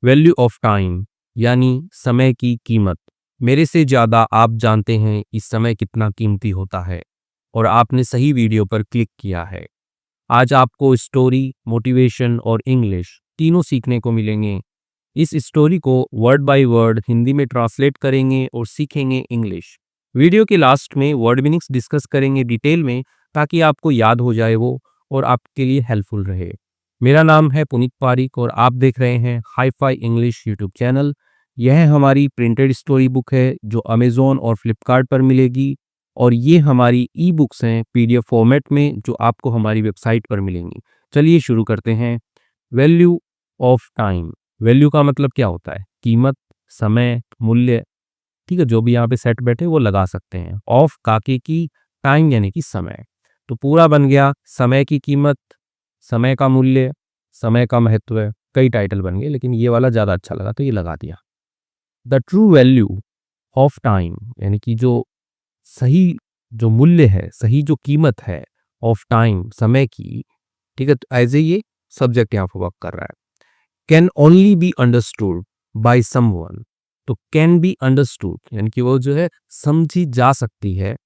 Value of time यानी समय की कीमत। मेरे से ज़्यादा आप जानते हैं इस समय कितना कीमती होता है और आपने सही वीडियो पर क्लिक किया है। आज आपको स्टोरी, मोटिवेशन और इंग्लिश तीनों सीखने को मिलेंगे। इस स्टोरी को वर्ड बाय वर्ड हिंदी में ट्रांसलेट करेंगे और सीखेंगे इंग्लिश। वीडियो के लास्ट में वर्ड मीनिंग्स डिस्कस करेंगे डिटेल में ताकि आपको याद हो जाए वो और आपके लिए हेल्पफुल रहे। मेरा नाम है पुनीत पारिक और आप देख रहे हैं hi fi English YouTube channel. यह हमारी प्रिंटेड स्टोरी बुक है जो अमेज़ॉन और फ्लिपकार्ट पर मिलेगी और ये हमारी ई बुक्स हैं पीडीएफ फॉर्मेट में जो आपको हमारी वेबसाइट पर मिलेंगी। चलिए शुरू करते हैं। Value of time. वैल्यू का मतलब क्या होता है? कीमत, समय, मूल्य। ठीक है, जो भी यहाँ पे सेट बैठे वो लगा सकते हैं। ऑफ काके की, टाइम यानी कि समय। तो पूरा बन गया समय की कीमत, समय का मूल्य, समय का महत्व। कई टाइटल बन गए लेकिन ये वाला ज़्यादा अच्छा लगा तो ये लगा दिया। The true value of time यानी कि जो सही जो मूल्य है, सही जो कीमत है ऑफ टाइम समय की, ठीक है, तो एज ए ये सब्जेक्ट यहाँ पर वर्क कर रहा है। Can only be understood by someone. तो कैन बी अंडरस्टूड यानी कि वो जो है समझी जा सकती है।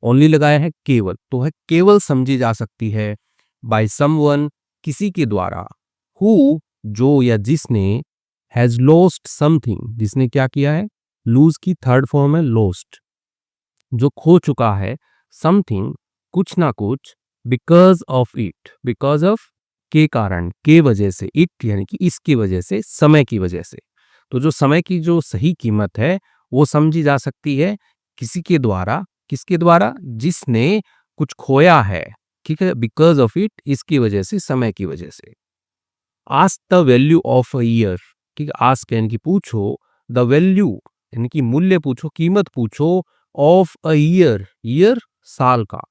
ओनली लगाया है केवल, तो है केवल समझी जा सकती है बाय समवन किसी के द्वारा। हु जो या जिसने, हैज लॉस्ट समथिंग जिसने क्या किया है, लूज की थर्ड फॉर्म है लॉस्ट, जो खो चुका है, समथिंग कुछ ना कुछ, because of it, because of के कारण, के वजह से, इट यानी कि इसकी वजह से, समय की वजह से। तो जो समय की जो सही कीमत है वो समझी जा सकती है किसी के द्वारा। किसके द्वारा? जिसने कुछ खोया है। ठीक है, बिकॉज ऑफ इट, इसकी वजह से, समय की वजह से। Ask the value of a year. ठीक है, आस्क यानी कि पूछो, द वैल्यू यानी कि मूल्य पूछो, कीमत पूछो, ऑफ अ ईयर, ईयर साल का।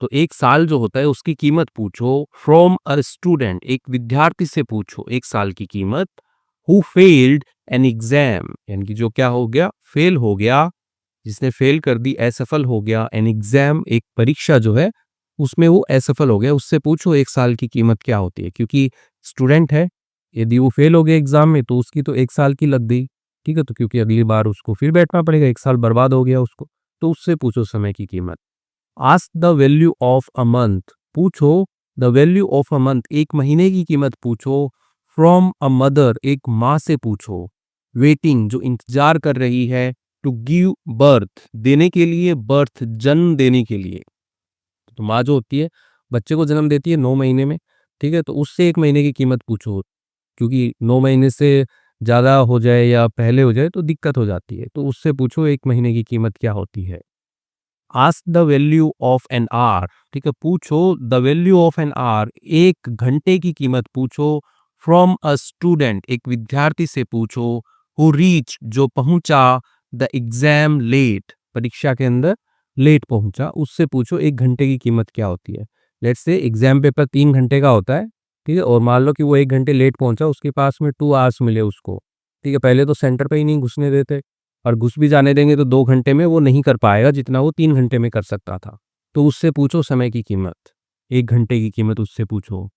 तो एक साल जो होता है उसकी कीमत पूछो। फ्रॉम अ स्टूडेंट, एक विद्यार्थी से पूछो एक साल की कीमत। हु फेल्ड एन एग्जाम यानी कि जो क्या हो गया, फेल हो गया, जिसने फेल कर दी, असफल हो गया। एन एग्जाम एक परीक्षा जो है उसमें वो असफल हो गया, उससे पूछो एक साल की कीमत क्या होती है, क्योंकि स्टूडेंट है। यदि वो फेल हो गया एग्जाम में तो उसकी तो एक साल की लग गई। ठीक है, तो क्योंकि अगली बार उसको फिर बैठना पड़ेगा, एक साल बर्बाद हो गया उसको। तो उससे पूछो समय की कीमत। Ask the value of a month. पूछो the value of a month, एक महीने की कीमत पूछो। फ्रॉम अ मदर, एक माँ से पूछो। वेटिंग, जो इंतजार कर रही है। टू गिव बर्थ, देने के लिए, बर्थ जन्म देने के लिए। तो माँ जो होती है बच्चे को जन्म देती है 9 महीने में। ठीक है, तो उससे एक महीने की कीमत पूछो, क्योंकि 9 महीने से ज़्यादा हो जाए या पहले हो जाए तो दिक्कत हो जाती है। तो उससे पूछो एक महीने की कीमत क्या होती है। Ask the value of N hour. ठीक है, पूछो the value of an hour, एक घंटे की कीमत पूछो। फ्रॉम अ स्टूडेंट, एक विद्यार्थी से पूछो। हु रीच, जो पहुंचा। द एग्जाम लेट, परीक्षा के अंदर लेट पहुंचा, उससे पूछो एक घंटे की कीमत क्या होती है। लेट्स से एग्जाम पेपर 3 घंटे का होता है। ठीक है, और मान लो कि वो 1 घंटे लेट पहुंचा, उसके पास में 2 आवर्स मिले उसको। ठीक है, पहले तो सेंटर पे ही नहीं घुसने देते, और घुस भी जाने देंगे तो 2 घंटे में वो नहीं कर पाएगा जितना वो 3 घंटे में कर सकता था। तो उससे पूछो समय की कीमत, 1 घंटे की कीमत उससे पूछो।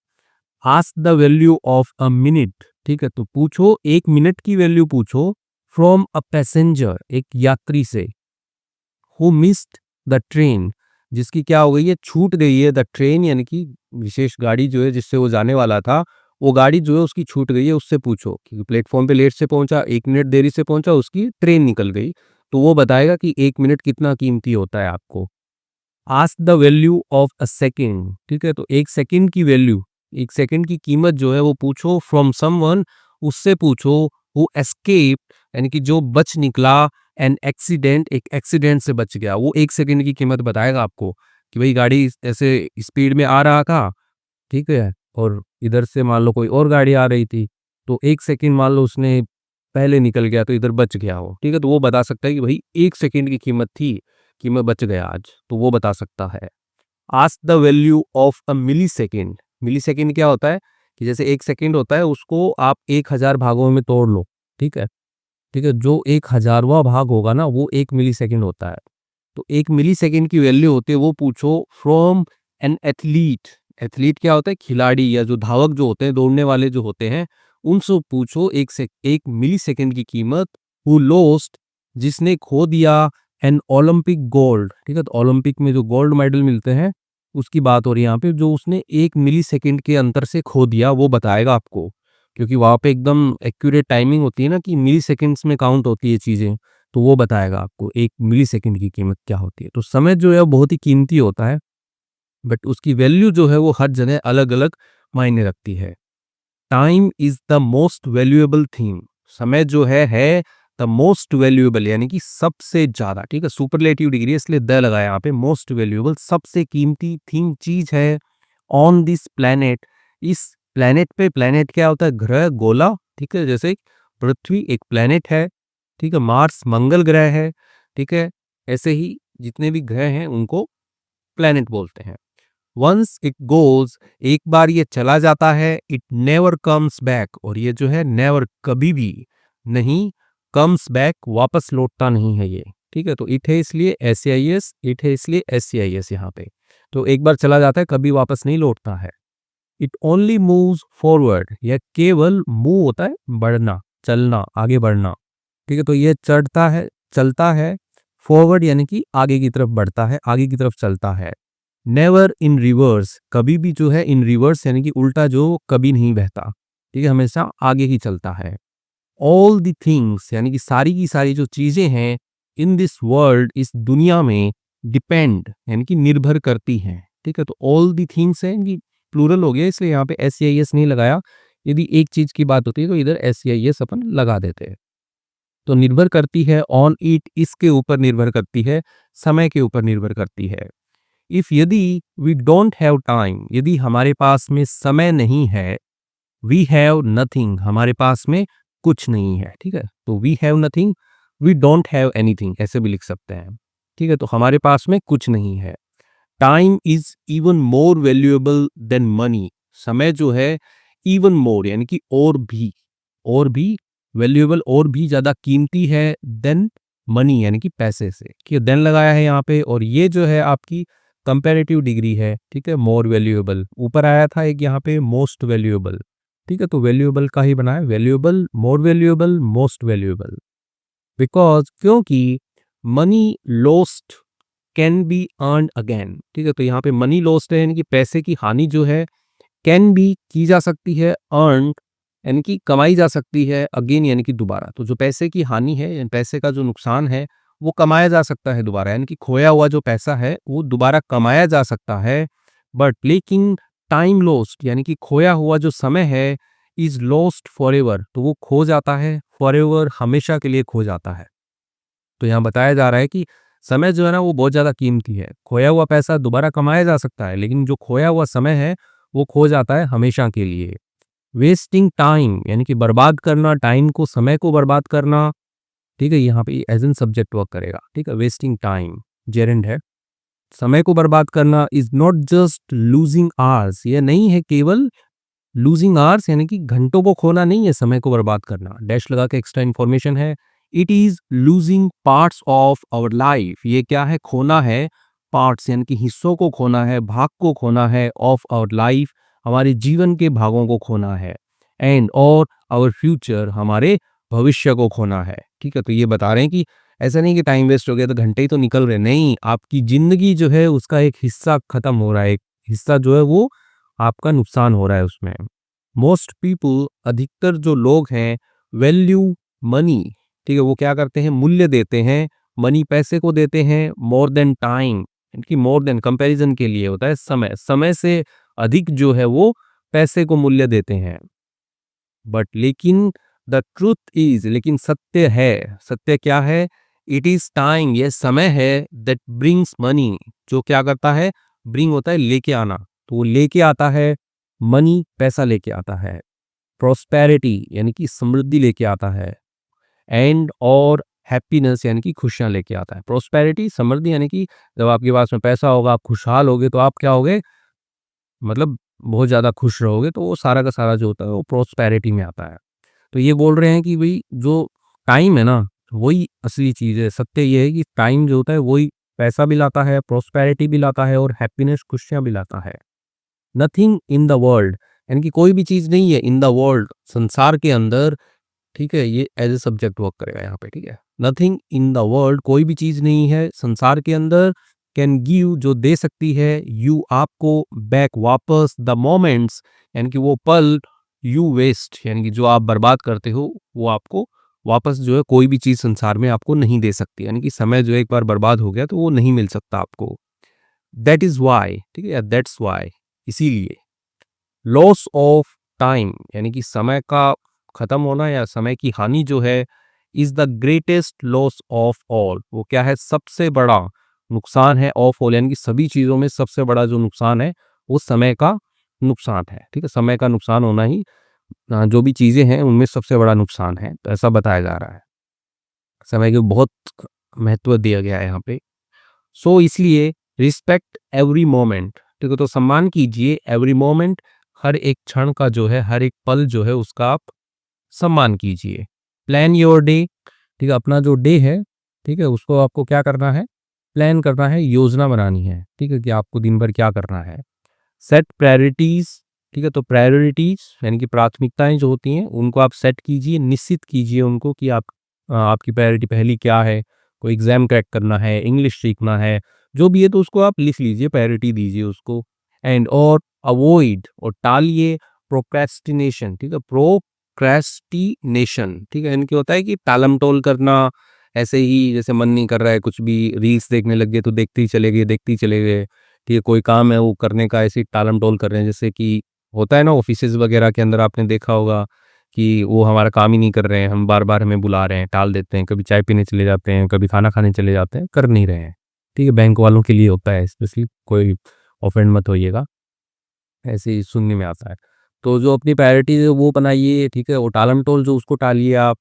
Ask the value of a minute. ठीक है, तो पूछो 1 मिनट की वैल्यू पूछो। फ्रॉम अ पैसेंजर, एक यात्री से। हु मिस्ड द ट्रेन, जिसकी क्या हो गई है, छूट गई है। द ट्रेन यानी कि विशेष गाड़ी जो है जिससे वो जाने वाला था, वो गाड़ी जो है उसकी छूट गई है, उससे पूछो। क्योंकि प्लेटफॉर्म पे लेट से पहुंचा, 1 मिनट देरी से पहुंचा, उसकी ट्रेन निकल गई। तो वो बताएगा कि 1 मिनट कितना कीमती होता है आपको। Ask the value of a second. ठीक है, तो एक सेकेंड की वैल्यू, एक सेकेंड की कीमत जो है वो पूछो। फ्रॉम समवन, उससे पूछो। हु एस्केप यानी कि जो बच निकला। एन एक्सीडेंट, एक एक्सीडेंट से बच गया, वो 1 सेकेंड की कीमत बताएगा आपको कि भाई गाड़ी ऐसे स्पीड में आ रहा था। ठीक है, और इधर से मान लो कोई और गाड़ी आ रही थी, तो 1 सेकेंड मान लो उसने पहले निकल गया तो इधर बच गया हो। ठीक है, तो वो बता सकता है कि भाई 1 सेकेंड की कीमत थी कि मैं बच गया आज, तो वो बता सकता है। Ask the value of a millisecond. Millisecond क्या होता है कि जैसे 1 सेकेंड होता है उसको आप 1000 भागों में तोड़ लो। ठीक है, ठीक है, जो 1000वां भाग होगा ना वो 1 मिली सेकेंड होता है। तो 1 मिली सेकेंड की वैल्यू होती है वो पूछो। फ्रॉम एन एथलीट, एथलीट क्या होता है, खिलाड़ी या जो धावक जो होते हैं, दौड़ने वाले जो होते हैं, उनसे पूछो एक मिली सेकेंड की कीमत। हु लोस्ट, जिसने खो दिया एन ओलंपिक गोल्ड, ठीक है, तो ओलंपिक में जो गोल्ड मेडल मिलते हैं उसकी बात हो रही है यहाँ पे, जो उसने 1 मिली सेकेंड के अंतर से खो दिया वो बताएगा आपको, क्योंकि वहाँ पे एकदम एक्यूरेट टाइमिंग होती है ना कि मिली सेकेंड्स में काउंट होती है चीज़ें, तो वो बताएगा आपको 1 मिली सेकेंड की कीमत क्या होती है। तो समय जो है वो बहुत ही कीमती होता है, बट उसकी वैल्यू जो है वो हर जगह अलग अलग मायने रखती है। Time is the most valuable thing, समय जो है द मोस्ट वैल्यूएबल यानी कि सबसे ज्यादा, ठीक है, सुपरलेटिव डिग्री इसलिए द लगाया यहाँ पे, मोस्ट वैल्यूएबल सबसे कीमती थिंग चीज है ऑन दिस प्लेनेट, इस प्लेनेट पे। प्लेनेट क्या होता है? ग्रह, गोला, ठीक है, जैसे पृथ्वी एक प्लेनेट है, ठीक है, मार्स मंगल ग्रह है, ठीक है, ऐसे ही जितने भी ग्रह हैं उनको प्लेनेट बोलते हैं। वंस इट गोज, एक बार ये चला जाता है, इट नेवर कम्स बैक, और ये जो है नेवर कभी भी नहीं, कम्स बैक वापस लौटता नहीं है ये, ठीक है, तो इट है इसलिए SAIS, इट है इसलिए SCIS यहाँ पे। तो एक बार चला जाता है, कभी वापस नहीं लौटता है। इट ओनली मूव्स फॉरवर्ड, यह केवल मूव होता है बढ़ना, चलना, आगे बढ़ना, ठीक है, तो ये चढ़ता है, चलता है, फॉरवर्ड यानी कि आगे की तरफ बढ़ता है, आगे की तरफ चलता है। नेवर इन रिवर्स, कभी भी जो है इन रिवर्स यानी कि उल्टा, जो कभी नहीं बहता, ठीक है, हमेशा आगे ही चलता है। ऑल द थिंग्स यानी कि सारी की सारी जो चीजें हैं इन दिस वर्ल्ड, इस दुनिया में, डिपेंड यानी कि निर्भर करती हैं, ठीक है, तो ऑल द थिंग्स है कि प्लूरल हो गया इसलिए यहाँ पे SCIS नहीं लगाया। यदि एक चीज की बात होती है तो इधर SCIS अपन लगा देते हैं। तो निर्भर करती है ऑन इट, इसके ऊपर निर्भर करती है, समय के ऊपर निर्भर करती है। इफ यदि वी डोंट हैव टाइम, यदि हमारे पास में समय नहीं है, वी हैव नथिंग, हमारे पास में कुछ नहीं है, ठीक है, तो we have nothing, we don't have anything, ऐसे भी लिख सकते हैं, ठीक है, तो हमारे पास में कुछ नहीं है। Time is even more valuable then money, समय जो है इवन मोर यानी कि और भी वैल्यूएबल, और भी ज्यादा कीमती है देन मनी यानी कि पैसे से, कि देन लगाया है यहाँ पे, और ये जो है आपकी कंपैरेटिव डिग्री है, ठीक है, मोर वैल्यूएबल, ऊपर आया था एक यहाँ पे मोस्ट वैल्यूएबल, ठीक है, तो वैल्यूएबल का ही बनाया, valuable, more valuable, most valuable. Because, क्योंकि money lost can be earn again, ठीक है, तो यहाँ पे मनी लॉस्ट है यानी कि पैसे की हानि जो है, कैन बी की जा सकती है, अर्न यानी कि कमाई जा सकती है, अगेन यानी कि दोबारा, तो जो पैसे की हानि है यानी पैसे का जो नुकसान है वो कमाया जा सकता है दोबारा, यानी कि खोया हुआ जो पैसा है वो दोबारा कमाया जा सकता है। बट लेकिन टाइम लॉस्ट यानी कि खोया हुआ जो समय है, इज लॉस्ट फॉर एवर, तो वो खो जाता है फॉर एवर, हमेशा के लिए खो जाता है। तो यहाँ बताया जा रहा है कि समय जो है ना वो बहुत ज्यादा कीमती है, खोया हुआ पैसा दोबारा कमाया जा सकता है, लेकिन जो खोया हुआ समय है वो खो जाता है हमेशा के लिए। वेस्टिंग टाइम यानी कि बर्बाद करना, टाइम को, समय को बर्बाद करना, ठीक है, यहाँ पे एज एन सब्जेक्ट वर्क करेगा, ठीक है, वेस्टिंग टाइम जेरेंड है। समय को बर्बाद करना is not just losing hours, ये नहीं है केवल लूजिंग आवर्स यानी कि घंटों को खोना नहीं है समय को बर्बाद करना, डैश लगा के एक्स्ट्रा इन्फॉर्मेशन है। It is losing parts of our life, ये क्या है? खोना है, पार्ट्स यानी कि हिस्सों को खोना है, भाग को खोना है, ऑफ आवर लाइफ हमारे जीवन के भागों को खोना है, एंड और आवर फ्यूचर हमारे भविष्य को खोना है, ठीक है, तो ये बता रहे हैं कि ऐसा नहीं कि टाइम वेस्ट हो गया तो घंटे ही तो निकल रहे, नहीं, आपकी जिंदगी जो है उसका एक हिस्सा खत्म हो रहा है, एक हिस्सा जो है वो आपका नुकसान हो रहा है उसमें। मोस्ट पीपल, अधिकतर जो लोग हैं, वैल्यू मनी, ठीक है, वो क्या करते हैं? मूल्य देते हैं, मनी पैसे को देते हैं, मोर देन टाइम, इनकी मोर देन कंपैरिजन के लिए होता है समय, समय से अधिक जो है वो पैसे को मूल्य देते हैं। बट लेकिन द ट्रूथ इज, लेकिन सत्य है, सत्य क्या है? इट इज टाइम, यह समय है, दैट ब्रिंग्स मनी, जो क्या करता है? ब्रिंग होता है लेके आना, तो वो लेके आता है, मनी पैसा लेके आता है, प्रोस्पेरिटी यानी कि समृद्धि लेके आता है, एंड और हैप्पीनेस यानी कि खुशियां लेके आता है। प्रोस्पेरिटी, समृद्धि यानी कि जब आपके पास में पैसा होगा, आप खुशहाल होगे, तो आप क्या होगे? मतलब बहुत ज़्यादा खुश रहोगे, तो वो सारा का सारा जो होता है वो प्रोस्पेरिटी में आता है। तो ये बोल रहे हैं कि भई जो टाइम है ना, वही असली चीज़ है। सत्य ये है कि टाइम जो होता है वही पैसा भी लाता है, प्रोस्पेरिटी भी लाता है और हैप्पीनेस, खुशियाँ भी लाता है। नथिंग इन द वर्ल्ड यानी कि कोई भी चीज़ नहीं है इन द वर्ल्ड, संसार के अंदर, ठीक है, ये एज ए सब्जेक्ट वर्क करेगा यहाँ पे, ठीक है। नथिंग इन द वर्ल्ड, कोई भी चीज़ नहीं है संसार के अंदर, कैन गिव, जो दे सकती है, यू, आपको, बैक, वापस, द मोमेंट्स, यानी कि वो पल, यू वेस्ट, यानी कि जो आप बर्बाद करते हो वो आपको वापस जो है कोई भी चीज़ संसार में आपको नहीं दे सकती, यानी कि समय जो एक बार बर्बाद हो गया तो वो नहीं मिल सकता आपको। दैट इज़ वाई, ठीक है, या दैट्स वाई, इसीलिए लॉस ऑफ टाइम, यानी कि समय का खत्म होना या समय की हानि जो है, is the greatest loss of all, वो क्या है, सबसे बड़ा नुकसान है, ऑफ ऑल, यानी कि सभी चीजों में सबसे बड़ा जो नुकसान है वो समय का नुकसान है, ठीक है, समय का नुकसान होना ही जो भी चीजें हैं उनमें सबसे बड़ा नुकसान है, तो ऐसा बताया जा रहा है। समय को बहुत महत्व दिया गया है यहाँ पे। सो इसलिए रिस्पेक्ट एवरी मोमेंट, ठीक है, तो सम्मान कीजिए एवरी मोमेंट, हर एक क्षण का जो है, हर एक पल जो है उसका आप सम्मान कीजिए। प्लान योर डे, ठीक है, अपना जो डे है, ठीक है, उसको आपको क्या करना है, प्लान करना है, योजना बनानी है, ठीक है, कि आपको दिन भर क्या करना है। सेट प्रायोरिटीज, ठीक है, तो प्रायोरिटीज यानी कि प्राथमिकताएं जो होती हैं उनको आप सेट कीजिए, निश्चित कीजिए उनको कि आप आपकी प्रायोरिटी पहली क्या है, कोई एग्जाम क्रैक करना है, इंग्लिश सीखना है, जो भी है तो उसको आप लिख लीजिए, प्रायोरिटी दीजिए उसको। एंड और अवॉइड, और टालिए प्रोक्रेस्टिनेशन, ठीक है, प्रोक्रेस्टिनेशन, ठीक है, इनके होता है कि टालम टोल करना, ऐसे ही जैसे मन नहीं कर रहा है कुछ भी, रील्स देखने लग गए तो देखते ही चले गए, देखते ही चले गए, ठीक है, कोई काम है वो करने का ऐसे ही टालम-टोल कर रहे हैं, जैसे कि होता है ना ऑफ़िसेज़ वगैरह के अंदर, आपने देखा होगा कि वो हमारा काम ही नहीं कर रहे हैं, हम बार-बार हमें बुला रहे हैं, टाल देते हैं, कभी चाय पीने चले जाते हैं, कभी खाना खाने चले जाते हैं, कर नहीं रहे हैं। ठीक है, बैंक वालों के लिए होता है स्पेशली, कोई ऑफेंड मत होइएगा, ऐसे ही सुनने में आता है। तो जो अपनी प्रायोरिटीज़ है वो बनाइए, ठीक है, और टालम-टोल जो उसको टालिए आप।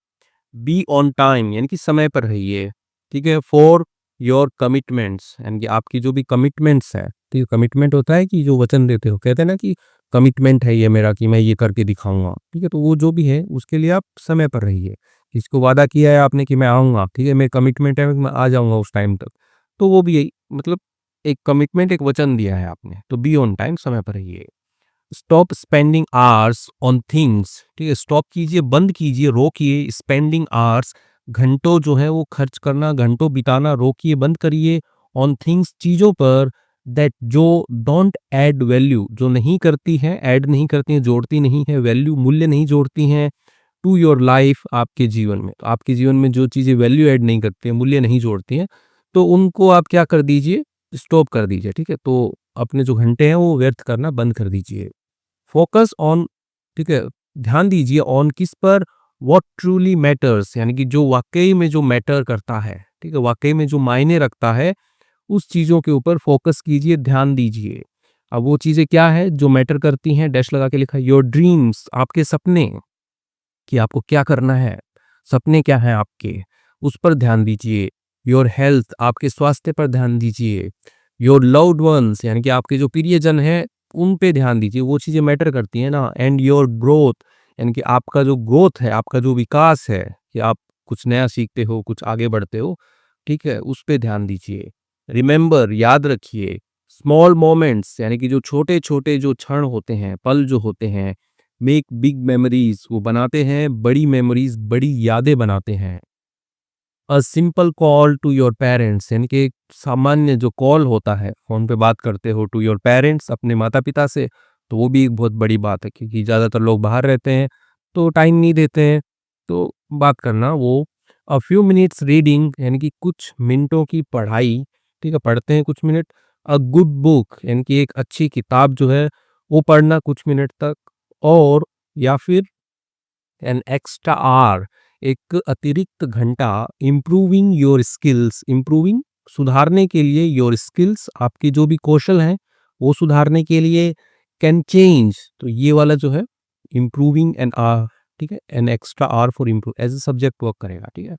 बी ऑन टाइम, यानी कि समय पर रहिए, ठीक है। फॉर योर कमिटमेंट्स, यानी कि आपकी जो भी कमिटमेंट्स हैं, तो ये कमिटमेंट होता है कि जो वचन देते हो, कहते हैं ना कि कमिटमेंट है ये मेरा कि मैं ये करके दिखाऊंगा, ठीक है, तो वो जो भी है उसके लिए आप समय पर रहिए। इसको वादा किया है आपने कि मैं आऊँगा, ठीक है, मेरी कमिटमेंट है, मैं आ जाऊँगा उस टाइम तक, तो वो भी यही मतलब एक कमिटमेंट, एक वचन दिया है आपने, तो बी ऑन टाइम, समय पर रहिए। Stop spending hours on things, ठीक है, स्टॉप कीजिए, बंद कीजिए, रोकिए, स्पेंडिंग आवर्स, घंटों जो है वो खर्च करना, घंटों बिताना रोकिए, बंद करिए, ऑन थिंग्स, चीज़ों पर, दैट जो डोंट ऐड वैल्यू, जो नहीं करती हैं, ऐड नहीं करती हैं, जोड़ती नहीं है वैल्यू, मूल्य नहीं जोड़ती हैं, टू योर लाइफ, आपके जीवन में, तो आपके जीवन में जो चीज़ें वैल्यू ऐड नहीं करती हैं, मूल्य नहीं जोड़ती हैं, तो उनको आप क्या कर दीजिए, स्टॉप कर दीजिए, ठीक है, तो अपने जो घंटे हैं वो व्यर्थ करना बंद कर दीजिए। फोकस ऑन, ठीक है, ध्यान दीजिए ऑन किस पर, व्हाट ट्रूली मैटर्स, यानी कि जो वाकई में जो मैटर करता है, ठीक है, वाकई में जो मायने रखता है, उस चीज़ों के ऊपर फोकस कीजिए, ध्यान दीजिए। अब वो चीज़ें क्या है जो मैटर करती हैं, डैश लगा के लिखा है, योर ड्रीम्स, आपके सपने, कि आपको क्या करना है, सपने क्या हैं आपके, उस पर ध्यान दीजिए। योर हेल्थ, आपके स्वास्थ्य पर ध्यान दीजिए। योर लव्ड वंस, यानी कि आपके जो प्रियजन हैं, उन पे ध्यान दीजिए, वो चीज़ें मैटर करती हैं ना। एंड योर ग्रोथ, यानी कि आपका जो ग्रोथ है, आपका जो विकास है, कि आप कुछ नया सीखते हो, कुछ आगे बढ़ते हो, ठीक है, उस पे ध्यान दीजिए। रिमेंबर, याद रखिए, स्मॉल मोमेंट्स, यानी कि जो छोटे-छोटे जो क्षण होते हैं, पल जो होते हैं, मेक बिग मेमोरीज, वो बनाते हैं बड़ी मेमोरीज, बड़ी यादें बनाते हैं। A simple call to your parents, यानी कि एक सामान्य जो कॉल होता है, फ़ोन पे बात करते हो टू योर पेरेंट्स, अपने माता-पिता से, तो वो भी एक बहुत बड़ी बात है, क्योंकि ज़्यादातर लोग बाहर रहते हैं, तो टाइम नहीं देते हैं, तो बात करना वो। अ फ्यू मिनट्स रीडिंग, यानी कि कुछ मिनटों की पढ़ाई, ठीक है, पढ़ते हैं कुछ मिनट। अ गुड बुक, यानी कि एक अच्छी किताब जो है, वो पढ़ना कुछ मिनट तक। और या फिर एन एक्स्ट्रा आवर, एक अतिरिक्त घंटा, इम्प्रूविंग योर स्किल्स, इम्प्रूविंग, सुधारने के लिए, योर स्किल्स, आपके जो भी कौशल हैं वो सुधारने के लिए। कैन चेंज, तो ये वाला जो है इम्प्रूविंग एन आवर, ठीक है, an extra hour for improve, as a subject work करेगा, ठीक है।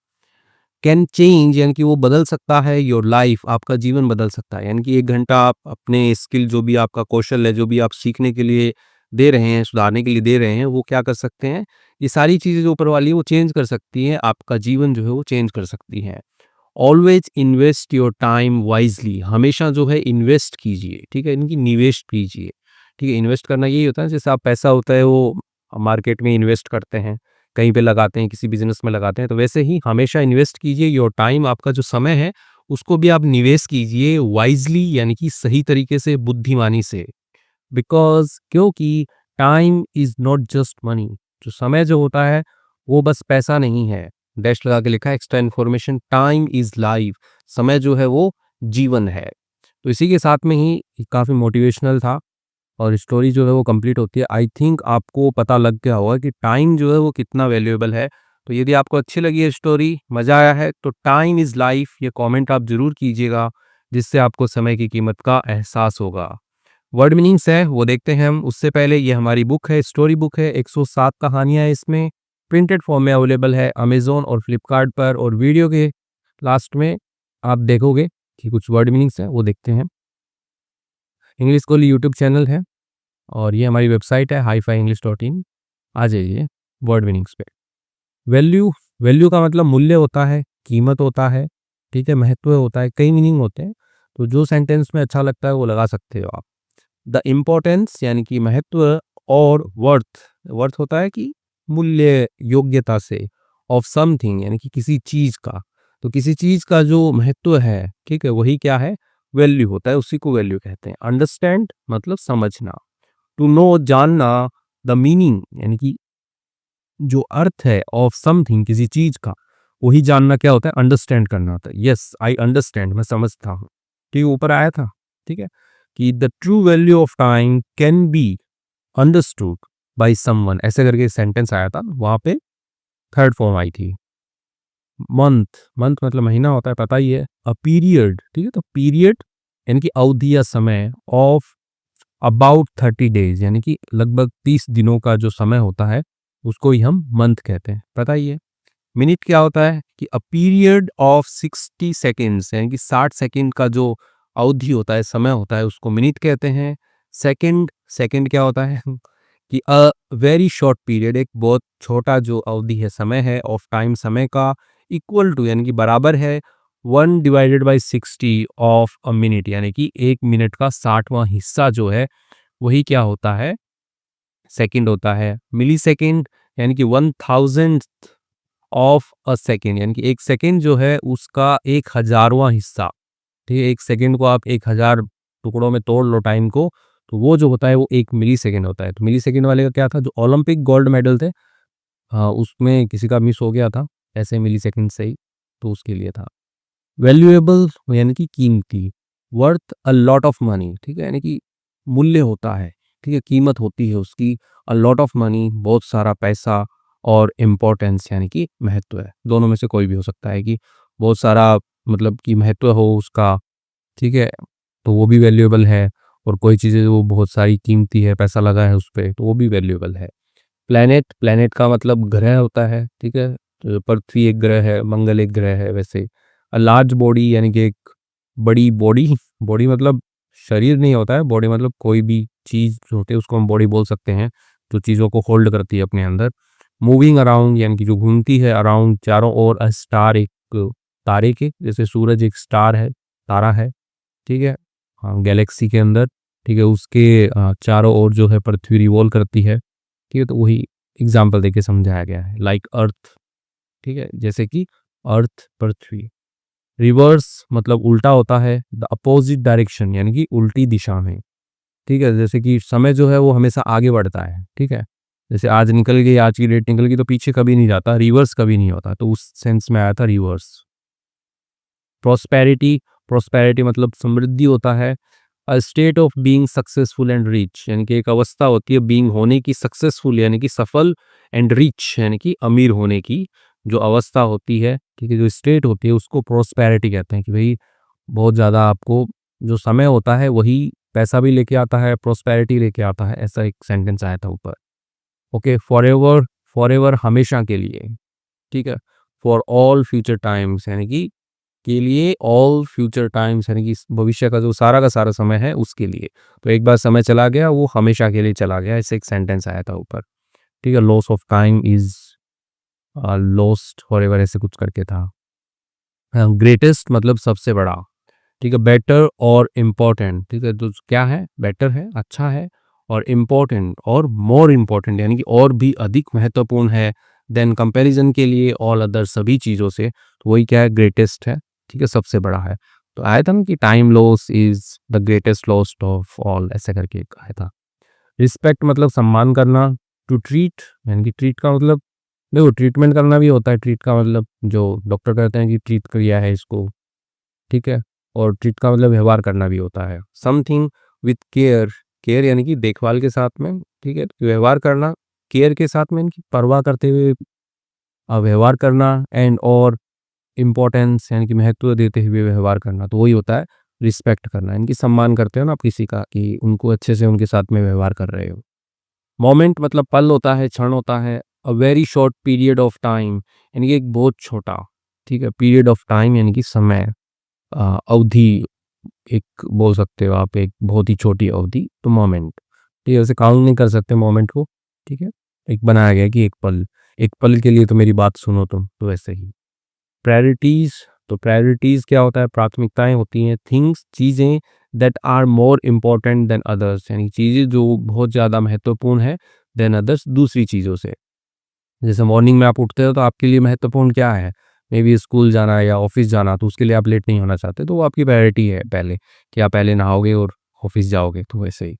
कैन चेंज, यानी कि वो बदल सकता है, योर लाइफ, आपका जीवन बदल सकता है, यानी कि एक घंटा आप अपने स्किल, जो भी आपका कौशल है, जो भी आप सीखने के लिए दे रहे हैं, सुधारने के लिए दे रहे हैं, वो क्या कर सकते हैं, ये सारी चीज़ें जो ऊपर वाली है वो चेंज कर सकती हैं, आपका जीवन जो है वो चेंज कर सकती हैं। Always invest your time wisely, हमेशा जो है इन्वेस्ट कीजिए, ठीक है, इनकी निवेश कीजिए, ठीक है, इन्वेस्ट करना यही होता है जैसे आप पैसा होता है वो मार्केट में इन्वेस्ट करते हैं, कहीं पे लगाते हैं, किसी बिजनेस में लगाते हैं, तो वैसे ही हमेशा इन्वेस्ट कीजिए योर टाइम, आपका जो समय है उसको भी आप निवेश कीजिए वाइजली, यानी कि सही तरीके से, बुद्धिमानी से। बिकॉज क्योंकि time is not just money, जो समय जो होता है वो बस पैसा नहीं है। डैश लगा के लिखा है extra information, time is life, समय जो है वो जीवन है। तो इसी के साथ में ही काफ़ी मोटिवेशनल था और स्टोरी जो है वो कंप्लीट होती है। आई थिंक आपको पता लग गया होगा कि टाइम जो है वो कितना वैल्यूएबल है। तो यदि आपको अच्छी लगी है स्टोरी, मज़ा आया है, तो टाइम इज़ लाइफ ये कमेंट आप ज़रूर कीजिएगा, जिससे आपको समय की कीमत का एहसास होगा। वर्ड मीनिंग्स है वो देखते हैं हम, उससे पहले ये हमारी बुक है, स्टोरी बुक है, 107 कहानियाँ है इसमें, प्रिंटेड फॉर्म में अवेलेबल है अमेज़न और फ्लिपकार्ट पर। और वीडियो के लास्ट में आप देखोगे कि कुछ वर्ड मीनिंग्स हैं, वो देखते हैं। इंग्लिश कोली यूट्यूब चैनल है और ये हमारी वेबसाइट है hi-fi-english.in। आ जाइए वर्ड मीनिंग्स पे। वैल्यू, वैल्यू का मतलब मूल्य होता है, कीमत होता है, ठीक है, महत्व होता है, कई मीनिंग होते हैं। तो जो सेंटेंस में अच्छा लगता है वो लगा सकते हो आप। द इम्पोर्टेंस यानी कि महत्व, और वर्थ, वर्थ होता है कि मूल्य, योग्यता से, ऑफ समथिंग यानी कि किसी चीज का। तो किसी चीज का जो महत्व है, ठीक है, वही क्या है, वैल्यू होता है, उसी को वैल्यू कहते हैं। अंडरस्टैंड मतलब समझना, टू नो जानना, द मीनिंग यानी कि जो अर्थ है, ऑफ समथिंग किसी चीज का, वही जानना क्या होता है, अंडरस्टैंड करना होता है। यस आई अंडरस्टैंड, मैं समझता हूँ। ठीक है, ऊपर आया था, ठीक है, कि the true value of time can be understood by someone, ऐसे करके सेंटेंस आया था, वहां पे थर्ड फॉर्म आई थी। मंथ, मंथ मतलब महीना होता है, पता ही है। अ पीरियड, ठीक है, तो पीरियड यानी कि अवधि या समय, ऑफ अबाउट 30 डेज यानी कि लगभग 30 दिनों का जो समय होता है उसको ही हम मंथ कहते हैं, पता ही है। मिनट क्या होता है कि अ पीरियड ऑफ 60 सेकेंड्स यानी कि 60 सेकेंड का जो अवधि होता है, समय होता है, उसको मिनट कहते हैं। सेकेंड, सेकेंड क्या होता है कि अ वेरी शॉर्ट पीरियड, एक बहुत छोटा जो अवधि है, समय है, ऑफ टाइम समय का, इक्वल टू यानी कि बराबर है 1/60 ऑफ अ मिनट यानी कि 1 मिनट का 60वां हिस्सा जो है वही क्या होता है, सेकंड होता है। मिली सेकेंड यानी कि 1000 ऑफ अ सेकेंड यानी कि एक सेकेंड जो है उसका 1000वां हिस्सा। ठीक है, एक सेकेंड को आप 1000 टुकड़ों में तोड़ लो टाइम को, तो वो जो होता है वो 1 मिली सेकेंड होता है। तो मिली सेकेंड वाले का क्या था, जो ओलंपिक गोल्ड मेडल थे, हाँ, उसमें किसी का मिस हो गया था, ऐसे मिली सेकेंड से ही, तो उसके लिए था। वैल्यूएबल यानी कि कीमती, worth a lot of money, ठीक है, यानी कि मूल्य होता है, ठीक है, कीमत होती है उसकी। अ लॉट ऑफ मनी बहुत सारा पैसा, और इम्पोर्टेंस यानी कि महत्व है, दोनों में से कोई भी हो सकता है कि बहुत सारा मतलब कि महत्व हो उसका, ठीक है, तो वो भी वैल्यूएबल है। और कोई चीज़ें वो बहुत सारी कीमती है, पैसा लगा है उस पे, तो वो भी वैल्यूएबल है। प्लैनेट, प्लैनेट का मतलब ग्रह होता है, ठीक है, तो पृथ्वी एक ग्रह है, मंगल एक ग्रह है वैसे। अ लार्ज बॉडी यानी कि एक बड़ी बॉडी, बॉडी मतलब शरीर नहीं होता है, बॉडी मतलब कोई भी चीज़ जो होती है उसको हम बॉडी बोल सकते हैं, जो चीज़ों को होल्ड करती है अपने अंदर। मूविंग अराउंड यानी कि जो घूमती है अराउंड चारों ओर, अ स्टार एक तारे के, जैसे सूरज एक स्टार है, तारा है, ठीक है, हाँ, गैलेक्सी के अंदर, ठीक है, उसके चारों ओर जो है पृथ्वी रिवॉल्व करती है, ठीक है, तो वही एग्जाम्पल देके समझाया गया है, लाइक अर्थ, ठीक है, जैसे कि अर्थ पृथ्वी। रिवर्स मतलब उल्टा होता है, द अपोजिट डायरेक्शन यानी कि उल्टी दिशा में, ठीक है, जैसे कि समय जो है वो हमेशा आगे बढ़ता है, ठीक है, जैसे आज निकल गई, आज की डेट निकल गई तो पीछे कभी नहीं जाता, रिवर्स कभी नहीं होता, तो उस सेंस में आया था रिवर्स। प्रोस्पेरिटी, प्रोस्पेरिटी मतलब समृद्धि होता है। A state of being successful and rich यानी कि एक अवस्था होती है बीइंग होने की, सक्सेसफुल यानी कि सफल, एंड रिच यानी कि अमीर होने की जो अवस्था होती है, ठीक है, जो स्टेट होती है उसको प्रोस्पेरिटी कहते हैं, कि भाई बहुत ज़्यादा आपको जो समय होता है वही पैसा भी लेके आता है, प्रोस्पेरिटी लेके आता है, ऐसा एक सेंटेंस आया था ऊपर। ओके, फॉरएवर, फॉरएवर हमेशा के लिए, ठीक है, फॉर ऑल फ्यूचर टाइम्स यानी कि के लिए, ऑल फ्यूचर टाइम्स यानी कि भविष्य का सारा समय है उसके लिए। तो एक बार समय चला गया वो हमेशा के लिए चला गया, ऐसे एक सेंटेंस आया था ऊपर, ठीक है। Loss of time is lost forever, ऐसे कुछ करके था। ग्रेटेस्ट मतलब सबसे बड़ा, ठीक है। बेटर और इम्पोर्टेंट, ठीक है, तो क्या है, बेटर है, अच्छा है, और इम्पोर्टेंट और मोर इम्पोर्टेंट यानी कि और भी अधिक महत्वपूर्ण है देन कंपैरिजन के लिए ऑल अदर सभी चीज़ों से, तो वही क्या है, ग्रेटेस्ट है, ठीक है, सबसे बड़ा है। तो आया था ना कि time loss is the greatest loss of all, ऐसे करके एक आया था। रिस्पेक्ट मतलब सम्मान करना, टू ट्रीट यानी कि ट्रीट का मतलब देखो ट्रीटमेंट करना भी होता है, ट्रीट का मतलब जो डॉक्टर कहते हैं कि ट्रीट किया है इसको, ठीक है, और ट्रीट का मतलब व्यवहार करना भी होता है। समथिंग विथ केयर, केयर यानी कि देखभाल के साथ में, ठीक है, व्यवहार करना केयर के साथ में, इनकी परवाह करते हुए व्यवहार करना, एंड और इम्पोर्टेंस यानी कि महत्व देते हुए व्यवहार करना, तो वही होता है रिस्पेक्ट करना, इनकी सम्मान करते हो ना आप किसी का कि उनको अच्छे से उनके साथ में व्यवहार कर रहे हो। मोमेंट मतलब पल होता है, क्षण होता है, a very short period of time यानी कि एक बहुत छोटा, ठीक है, पीरियड ऑफ टाइम यानी कि समय, अवधि, एक बोल सकते हो आप, एक बहुत ही छोटी अवधि, तो मोमेंट, ठीक है, उसे काउंट नहीं कर सकते मोमेंट को, ठीक है, एक बनाया गया कि एक पल के लिए तो मेरी बात सुनो तुम, तो ऐसे ही। प्रायोरिटीज, तो प्रायोरिटीज क्या होता है, प्राथमिकताएं होती हैं, थिंग्स चीजें, that are more important than others यानी चीजें जो बहुत ज्यादा महत्वपूर्ण है देन अदर्स दूसरी चीजों से। जैसे मॉर्निंग में आप उठते हो तो आपके लिए महत्वपूर्ण क्या है, मे बी स्कूल जाना है या ऑफिस जाना, तो उसके लिए आप लेट नहीं होना चाहते, तो वो आपकी प्रायोरिटी है पहले, कि आप पहले नहाओगे और ऑफिस जाओगे, तो वैसे ही,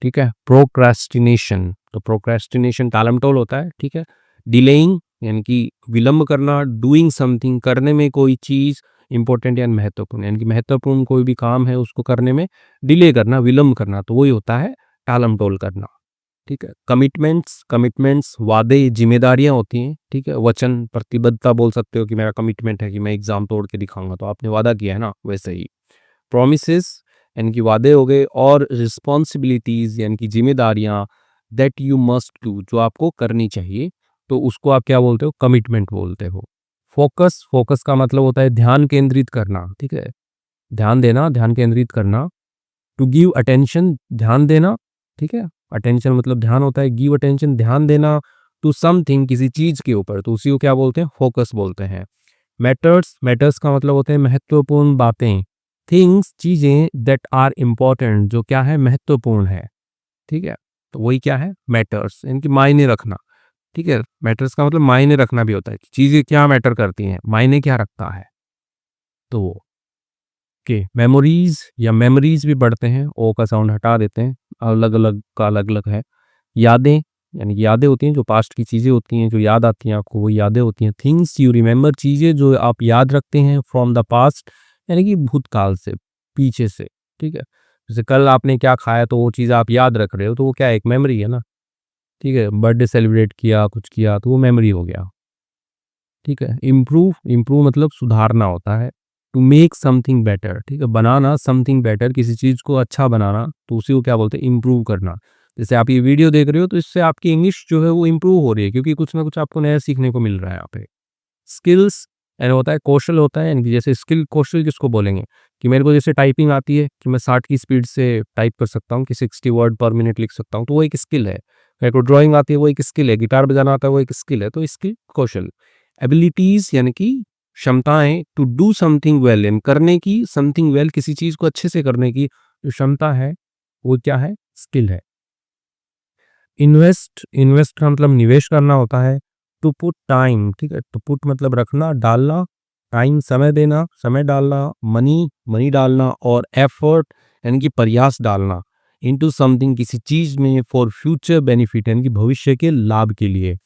ठीक है। प्रोक्रेस्टिनेशन, तो प्रोक्रेस्टिनेशन टालमटोल होता है, ठीक है। डिलेइंग यानी कि विलंब करना, डूइंग समथिंग करने में कोई चीज़ इंपॉर्टेंट या महत्वपूर्ण, यानी कि महत्वपूर्ण कोई भी काम है उसको करने में डिले करना, विलंब करना, तो वही होता है टालमटोल करना, ठीक है। कमिटमेंट्स, कमिटमेंट्स वादे जिम्मेदारियां होती हैं, ठीक है, वचन प्रतिबद्धता बोल सकते हो कि मेरा कमिटमेंट है कि मैं एग्जाम तोड़ के दिखाऊंगा, तो आपने वादा किया है ना, वैसे ही। प्रोमिसेस यानी कि वादे हो गए, और रिस्पॉन्सिबिलिटीज यानी कि जिम्मेदारियां, दैट यू मस्ट डू जो आपको करनी चाहिए, तो उसको आप क्या बोलते हो, कमिटमेंट बोलते हो। फोकस, फोकस का मतलब होता है ध्यान केंद्रित करना, ठीक है, ध्यान देना, ध्यान केंद्रित करना। टू गिव अटेंशन, ध्यान देना, ठीक है, अटेंशन मतलब ध्यान होता है, गिव अटेंशन ध्यान देना, टू समथिंग किसी चीज के ऊपर, तो उसी को क्या बोलते हैं, फोकस बोलते हैं। मैटर्स, मैटर्स का मतलब होते हैं महत्वपूर्ण बातें, थिंग्स चीजें, दैट आर इम्पोर्टेंट जो क्या है, महत्वपूर्ण है, ठीक है, तो वही क्या है, मैटर्स, इनकी मायने रखना, ठीक है। मैटर्स का मतलब मायने रखना भी होता है, चीजें क्या मैटर करती हैं, मायने क्या रखता है, तो वो के मेमोरीज या मेमोरीज भी बढ़ते हैं, ओ का साउंड हटा देते हैं, अलग अलग का अलग अलग है। यादें यानी कि यादें होती हैं जो पास्ट की चीज़ें होती हैं, जो याद आती हैं आपको, वो यादें होती हैं। थिंग्स यू रिमेंबर, चीज़ें जो आप याद रखते हैं फ्रॉम द पास्ट यानी कि भूतकाल से, पीछे से, ठीक है। जैसे कल आपने क्या खाया तो वो चीज़ आप याद रख रहे हो, तो वो क्या है, एक मेमोरी है ना, ठीक है। बर्थडे सेलिब्रेट किया, कुछ किया, तो वो मेमोरी हो गया, ठीक है। इम्प्रूव, इम्प्रूव मतलब सुधारना होता है। टू मेक समथिंग बेटर, ठीक है, बनाना, समथिंग बेटर किसी चीज़ को अच्छा बनाना, तो उसी को क्या बोलते हैं, इम्प्रूव करना। जैसे आप ये वीडियो देख रहे हो तो इससे आपकी इंग्लिश जो है वो इम्प्रूव हो रही है, क्योंकि कुछ ना कुछ आपको नया सीखने को मिल रहा है यहाँ पे। स्किल्स यानी होता है कौशल होता है, यानी कि जैसे स्किल, कौशल किसको बोलेंगे, कि मेरे को जैसे टाइपिंग आती है कि मैं 60 की स्पीड से टाइप कर सकता हूँ, कि 60 वर्ड पर मिनट लिख सकता हूँ, तो वो एक स्किल है। मेरे को ड्राइंग आती है, वो एक स्किल है। गिटार बजाना आता है, वो एक स्किल है, तो स्किल, कौशल। एबिलिटीज यानी कि क्षमताएं, टू डू समथिंग वेल यानी करने की, समथिंग वेल किसी चीज को अच्छे से करने की जो क्षमता है, वो क्या है, स्किल है। इन्वेस्ट, इन्वेस्ट का मतलब निवेश करना होता है। टू पुट टाइम, ठीक है, टू पुट मतलब रखना, डालना, टाइम समय देना, समय डालना, मनी, मनी डालना, और एफर्ट यानी कि प्रयास डालना, इनटू समथिंग किसी चीज में, फॉर फ्यूचर बेनिफिट यानी कि भविष्य के लाभ के लिए,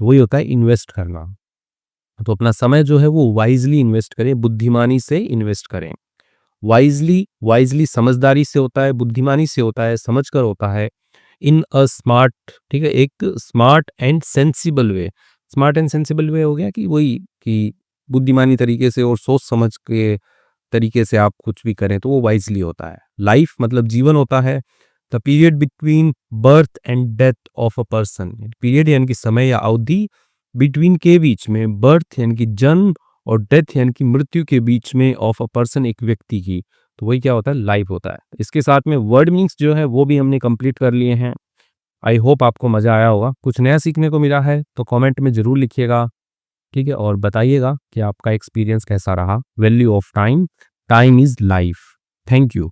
तो वही होता है इन्वेस्ट करना। तो अपना समय जो है वो वाइजली इन्वेस्ट करें, बुद्धिमानी से इन्वेस्ट करें। वाइजली, वाइजली समझदारी से होता है, बुद्धिमानी से होता है, समझकर होता है। इन अ स्मार्ट, ठीक है, एक smart and sensible way, smart and sensible way हो गया कि वही कि बुद्धिमानी तरीके से और सोच समझ के तरीके से आप कुछ भी करें, तो वो वाइजली होता है। लाइफ मतलब जीवन होता है। The period between birth and death of a person, period यानी कि समय या अवधि, बिटवीन के बीच में, बर्थ यानी कि जन्म, और डेथ यानी कि मृत्यु के बीच में, ऑफ अ पर्सन एक व्यक्ति की, तो वही क्या होता है, लाइफ होता है। इसके साथ में वर्ड मीन्स जो है वो भी हमने कंप्लीट कर लिए हैं। आई होप आपको मज़ा आया होगा, कुछ नया सीखने को मिला है तो कमेंट में ज़रूर लिखिएगा, ठीक है, और बताइएगा कि आपका एक्सपीरियंस कैसा रहा। Value of time, time is life. Thank you.